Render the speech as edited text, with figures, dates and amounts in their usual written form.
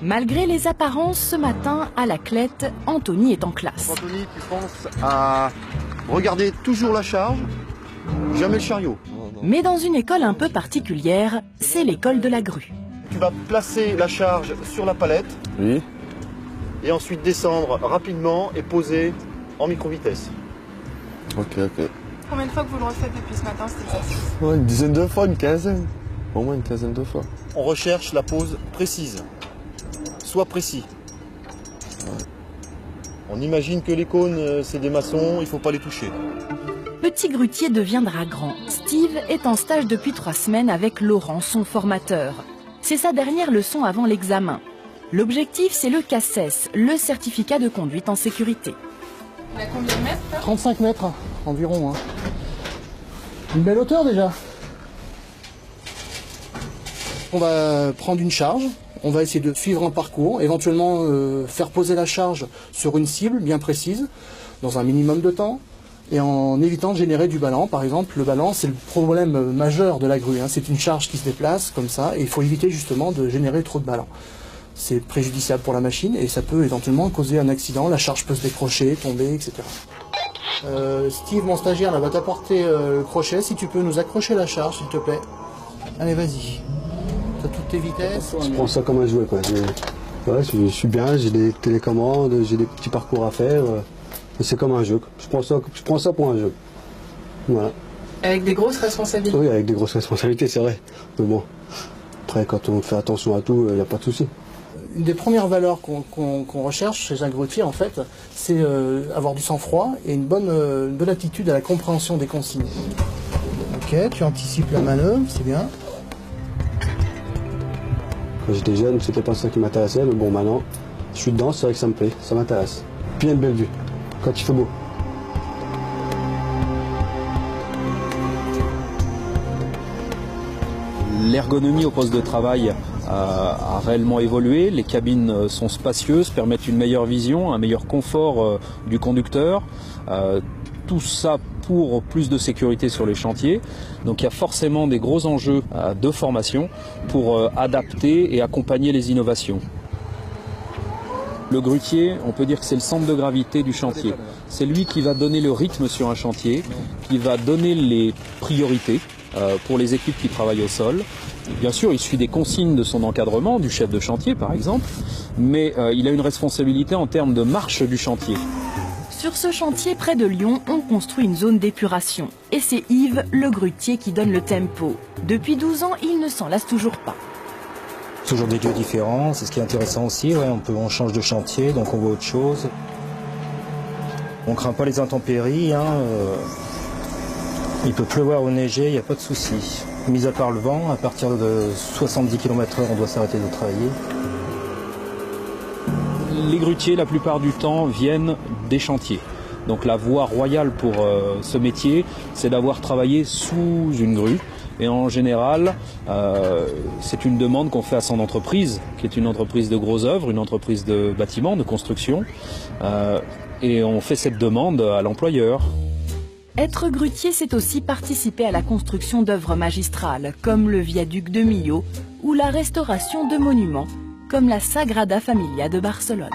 Malgré les apparences, ce matin, à la Clette, Anthony est en classe. Anthony, tu penses à regarder toujours la charge, jamais le chariot. Mais dans une école un peu particulière, c'est l'école de la grue. Tu vas placer la charge sur la palette. Oui. Et ensuite descendre rapidement et poser en micro-vitesse. Ok. Combien de fois que vous le refaites depuis ce matin, cet exercice? Une dizaine de fois, une quinzaine. Au moins une quinzaine de fois. On recherche la pose précise. Sois précis. Ouais. On imagine que les cônes, c'est des maçons, il ne faut pas les toucher. Petit grutier deviendra grand. Steve est en stage depuis 3 semaines avec Laurent, son formateur. C'est sa dernière leçon avant l'examen. L'objectif, c'est le CACES, le certificat de conduite en sécurité. Il a combien de mètres là? 35 mètres environ. Hein. Une belle hauteur déjà. On va prendre une charge, on va essayer de suivre un parcours, éventuellement faire poser la charge sur une cible bien précise, dans un minimum de temps, et en évitant de générer du ballon. Par exemple, le ballon, c'est le problème majeur de la grue. Hein. C'est une charge qui se déplace comme ça, et il faut éviter justement de générer trop de ballon. C'est préjudiciable pour la machine et ça peut éventuellement causer un accident. La charge peut se décrocher, tomber, etc. Steve, mon stagiaire, là, va t'apporter le crochet. Si tu peux nous accrocher la charge, s'il te plaît. Allez, vas-y. T'as toutes tes vitesses. Je prends ça comme un jouet, quoi. Ouais, je suis bien, j'ai des télécommandes, j'ai des petits parcours à faire. C'est comme un jeu. Je prends ça pour un jeu. Voilà. Avec des grosses responsabilités. Oui, avec des grosses responsabilités, c'est vrai. Mais bon, après, quand on fait attention à tout, il n'y a pas de souci. Une des premières valeurs qu'on recherche chez un grutier, en fait, c'est avoir du sang-froid et une bonne attitude à la compréhension des consignes. Ok, tu anticipes la manœuvre, c'est bien. Quand j'étais jeune, c'était pas ça qui m'intéressait, mais bon, maintenant, je suis dedans, c'est vrai que ça me plaît, ça m'intéresse. Puis il y a une belle vue, quand il fait beau. L'ergonomie au poste de travail a réellement évolué, les cabines sont spacieuses, permettent une meilleure vision, un meilleur confort du conducteur, tout ça pour plus de sécurité sur les chantiers. Donc il y a forcément des gros enjeux de formation pour adapter et accompagner les innovations. Le grutier, on peut dire que c'est le centre de gravité du chantier. C'est lui qui va donner le rythme sur un chantier, qui va donner les priorités pour les équipes qui travaillent au sol. Bien sûr, il suit des consignes de son encadrement, du chef de chantier par exemple, mais il a une responsabilité en termes de marche du chantier. Sur ce chantier près de Lyon, on construit une zone d'épuration. Et c'est Yves, le grutier, qui donne le tempo. Depuis 12 ans, il ne s'en lasse toujours pas. Toujours des lieux différents, c'est ce qui est intéressant aussi. Ouais, on change de chantier, donc on voit autre chose. On craint pas les intempéries. Il peut pleuvoir ou neiger, il n'y a pas de souci. Mis à part le vent, à partir de 70 km/h, on doit s'arrêter de travailler. Les grutiers, la plupart du temps, viennent des chantiers. Donc la voie royale pour ce métier, c'est d'avoir travaillé sous une grue. Et en général, c'est une demande qu'on fait à son entreprise, qui est une entreprise de gros œuvres, une entreprise de bâtiment, de construction. Et on fait cette demande à l'employeur. Être grutier, c'est aussi participer à la construction d'œuvres magistrales, comme le viaduc de Millau, ou la restauration de monuments, comme la Sagrada Familia de Barcelone.